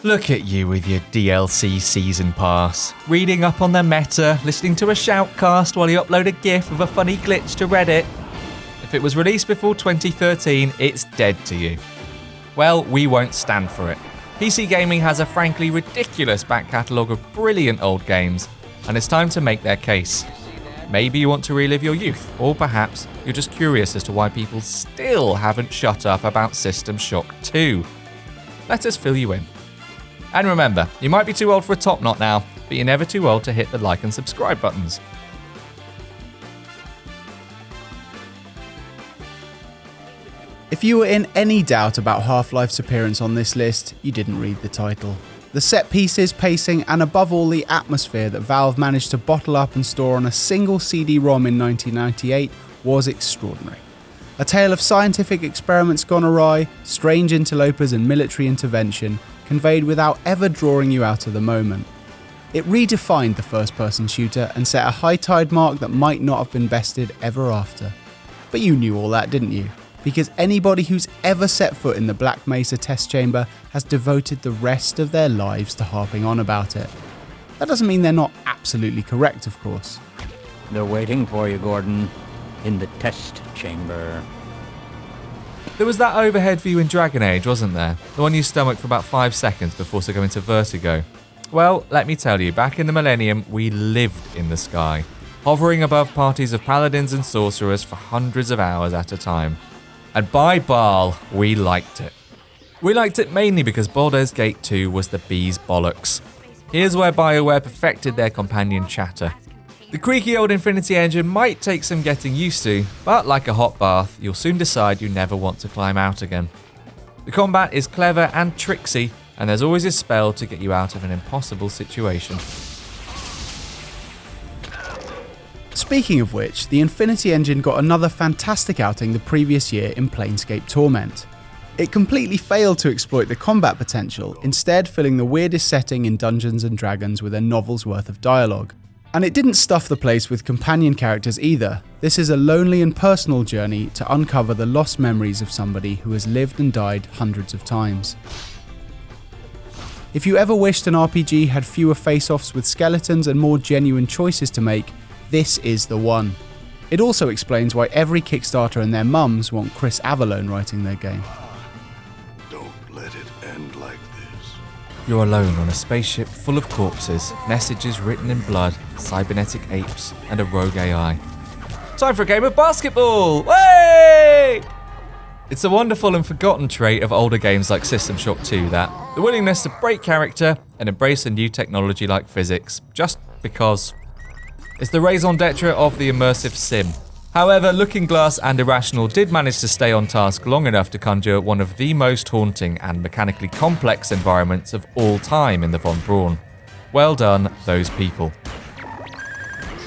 Look at you with your DLC season pass, reading up on the meta, listening to a shoutcast while you upload a gif of a funny glitch to Reddit. If it was released before 2013, it's dead to you. Well, we won't stand for it. PC Gaming has a frankly ridiculous back catalogue of brilliant old games, and it's time to make their case. Maybe you want to relive your youth, or perhaps you're just curious as to why people still haven't shut up about System Shock 2. Let us fill you in. And remember, you might be too old for a top knot now, but you're never too old to hit the like and subscribe buttons. If you were in any doubt about Half-Life's appearance on this list, you didn't read the title. The set pieces, pacing, and above all the atmosphere that Valve managed to bottle up and store on a single CD-ROM in 1998 was extraordinary. A tale of scientific experiments gone awry, strange interlopers and military intervention, conveyed without ever drawing you out of the moment. It redefined the first-person shooter and set a high tide mark that might not have been bested ever after. But you knew all that, didn't you? Because anybody who's ever set foot in the Black Mesa test chamber has devoted the rest of their lives to harping on about it. That doesn't mean they're not absolutely correct, of course. They're waiting for you, Gordon, in the test chamber. There was that overhead view in Dragon Age, wasn't there? The one you stomached for about 5 seconds before succumbing to vertigo. Well, let me tell you, back in the Millennium, we lived in the sky, hovering above parties of paladins and sorcerers for hundreds of hours at a time. And by Baal, we liked it. We liked it mainly because Baldur's Gate 2 was the bee's bollocks. Here's where BioWare perfected their companion chatter. The creaky old Infinity engine might take some getting used to, but like a hot bath, you'll soon decide you never want to climb out again. The combat is clever and tricksy, and there's always a spell to get you out of an impossible situation. Speaking of which, the Infinity engine got another fantastic outing the previous year in Planescape Torment. It completely failed to exploit the combat potential, instead filling the weirdest setting in Dungeons & Dragons with a novel's worth of dialogue. And it didn't stuff the place with companion characters either. This is a lonely and personal journey to uncover the lost memories of somebody who has lived and died hundreds of times. If you ever wished an RPG had fewer face-offs with skeletons and more genuine choices to make, this is the one. It also explains why every Kickstarter and their mums want Chris Avellone writing their game. Don't let it end like this. You're alone on a spaceship full of corpses, messages written in blood, cybernetic apes, and a rogue AI. Time for a game of basketball! Way! It's a wonderful and forgotten trait of older games like System Shock 2 that the willingness to break character and embrace a new technology like physics, just because. It's the raison d'etre of the immersive sim. However, Looking Glass and Irrational did manage to stay on task long enough to conjure one of the most haunting and mechanically complex environments of all time in the Von Braun. Well done, those people.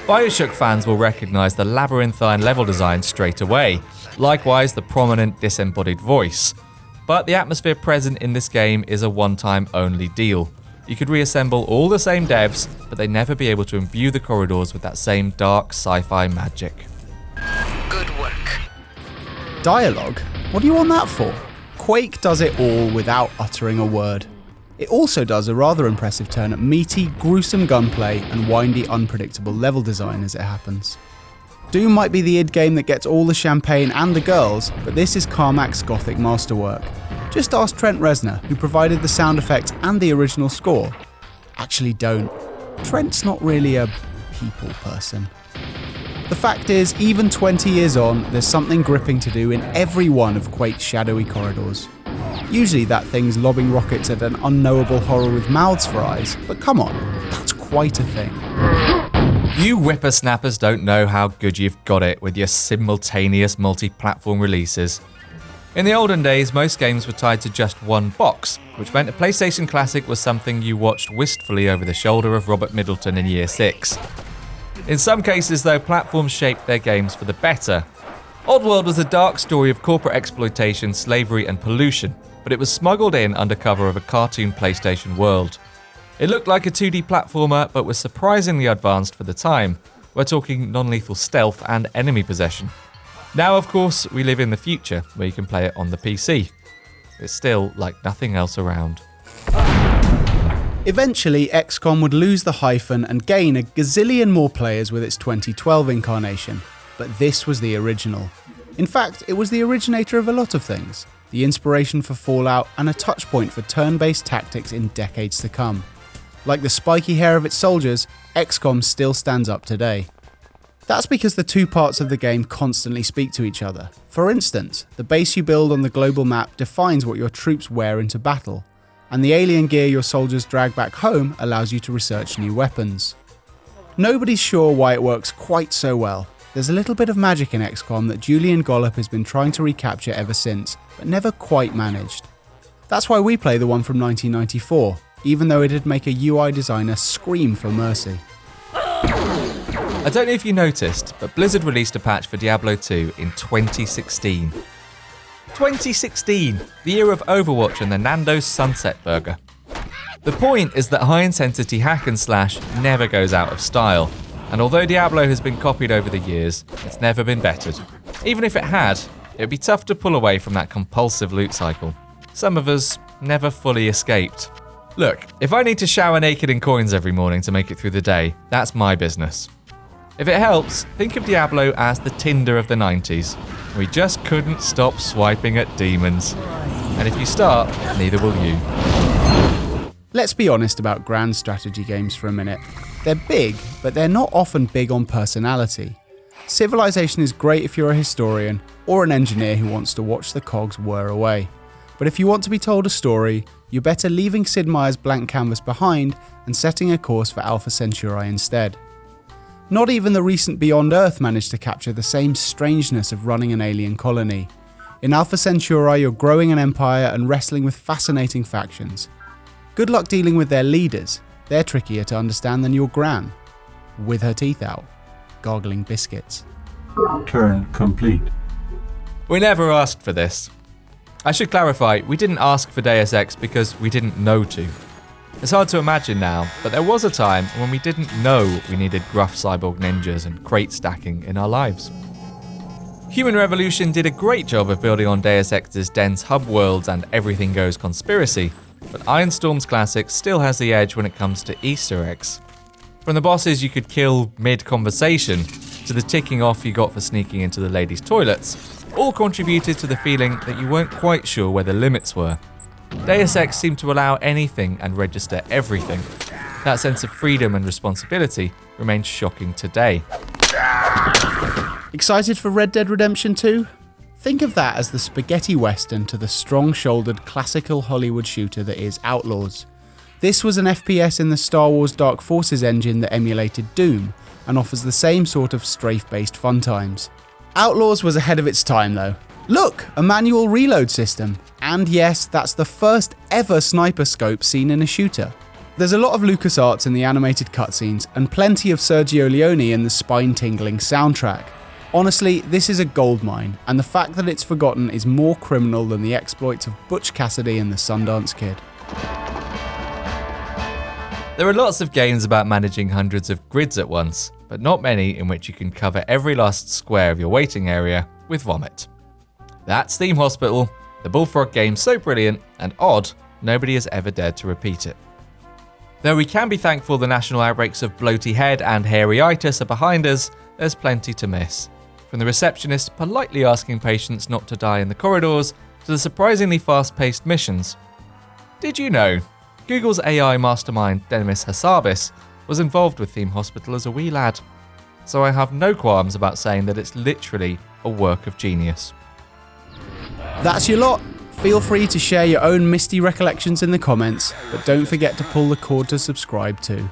Bioshock fans will recognise the labyrinthine level design straight away, likewise the prominent disembodied voice. But the atmosphere present in this game is a one-time only deal. You could reassemble all the same devs, but they'd never be able to imbue the corridors with that same dark sci-fi magic. Good work. Dialogue? What do you want that for? Quake does it all without uttering a word. It also does a rather impressive turn at meaty, gruesome gunplay and windy, unpredictable level design as it happens. Doom might be the id game that gets all the champagne and the girls, but this is Carmack's gothic masterwork. Just ask Trent Reznor, who provided the sound effects and the original score. Actually don't. Trent's not really a people person. The fact is, even 20 years on, there's something gripping to do in every one of Quake's shadowy corridors. Usually that thing's lobbing rockets at an unknowable horror with mouths for eyes, but come on, that's quite a thing. You whippersnappers don't know how good you've got it with your simultaneous multi-platform releases. In the olden days, most games were tied to just one box, which meant a PlayStation Classic was something you watched wistfully over the shoulder of Robert Middleton in Year 6. In some cases, though, platforms shaped their games for the better. Oddworld was a dark story of corporate exploitation, slavery, and pollution, but it was smuggled in under cover of a cartoon PlayStation world. It looked like a 2D platformer, but was surprisingly advanced for the time. We're talking non-lethal stealth and enemy possession. Now, of course, we live in the future, where you can play it on the PC. It's still like nothing else around. Eventually, XCOM would lose the hyphen and gain a gazillion more players with its 2012 incarnation, but this was the original. In fact, it was the originator of a lot of things, the inspiration for Fallout and a touchpoint for turn-based tactics in decades to come. Like the spiky hair of its soldiers, XCOM still stands up today. That's because the two parts of the game constantly speak to each other. For instance, the base you build on the global map defines what your troops wear into battle, and the alien gear your soldiers drag back home allows you to research new weapons. Nobody's sure why it works quite so well. There's a little bit of magic in XCOM that Julian Gollop has been trying to recapture ever since, but never quite managed. That's why we play the one from 1994, even though it'd make a UI designer scream for mercy. I don't know if you noticed, but Blizzard released a patch for Diablo II in 2016. 2016, the year of Overwatch and the Nando's Sunset Burger. The point is that high-intensity hack and slash never goes out of style, and although Diablo has been copied over the years, it's never been bettered. Even if it had, it would be tough to pull away from that compulsive loot cycle. Some of us never fully escaped. Look, if I need to shower naked in coins every morning to make it through the day, that's my business. If it helps, think of Diablo as the Tinder of the 90s. We just couldn't stop swiping at demons. And if you start, neither will you. Let's be honest about grand strategy games for a minute. They're big, but they're not often big on personality. Civilization is great if you're a historian or an engineer who wants to watch the cogs whir away. But if you want to be told a story, you're better leaving Sid Meier's blank canvas behind and setting a course for Alpha Centauri instead. Not even the recent Beyond Earth managed to capture the same strangeness of running an alien colony. In Alpha Centauri, you're growing an empire and wrestling with fascinating factions. Good luck dealing with their leaders. They're trickier to understand than your Gran, with her teeth out, gargling biscuits. Turn complete. We never asked for this. I should clarify, we didn't ask for Deus Ex because we didn't know to. It's hard to imagine now, but there was a time when we didn't know we needed gruff cyborg ninjas and crate stacking in our lives. Human Revolution did a great job of building on Deus Ex's dense hub worlds and everything goes conspiracy, but Ironstorm's classic still has the edge when it comes to Easter eggs. From the bosses you could kill mid-conversation, to the ticking off you got for sneaking into the ladies' toilets, all contributed to the feeling that you weren't quite sure where the limits were. Deus Ex seemed to allow anything and register everything. That sense of freedom and responsibility remains shocking today. Excited for Red Dead Redemption 2? Think of that as the spaghetti western to the strong-shouldered classical Hollywood shooter that is Outlaws. This was an FPS in the Star Wars Dark Forces engine that emulated Doom, and offers the same sort of strafe-based fun times. Outlaws was ahead of its time though. Look, a manual reload system. And yes, that's the first ever sniper scope seen in a shooter. There's a lot of LucasArts in the animated cutscenes, and plenty of Sergio Leone in the spine-tingling soundtrack. Honestly, this is a goldmine, and the fact that it's forgotten is more criminal than the exploits of Butch Cassidy and the Sundance Kid. There are lots of games about managing hundreds of grids at once, but not many in which you can cover every last square of your waiting area with vomit. That's Theme Hospital, the Bullfrog game so brilliant and odd, nobody has ever dared to repeat it. Though we can be thankful the national outbreaks of bloaty head and hairy-itis are behind us, there's plenty to miss. From the receptionist politely asking patients not to die in the corridors, to the surprisingly fast-paced missions. Did you know? Google's AI mastermind Demis Hassabis was involved with Theme Hospital as a wee lad. So I have no qualms about saying that it's literally a work of genius. That's your lot. Feel free to share your own misty recollections in the comments, but don't forget to pull the cord to subscribe too.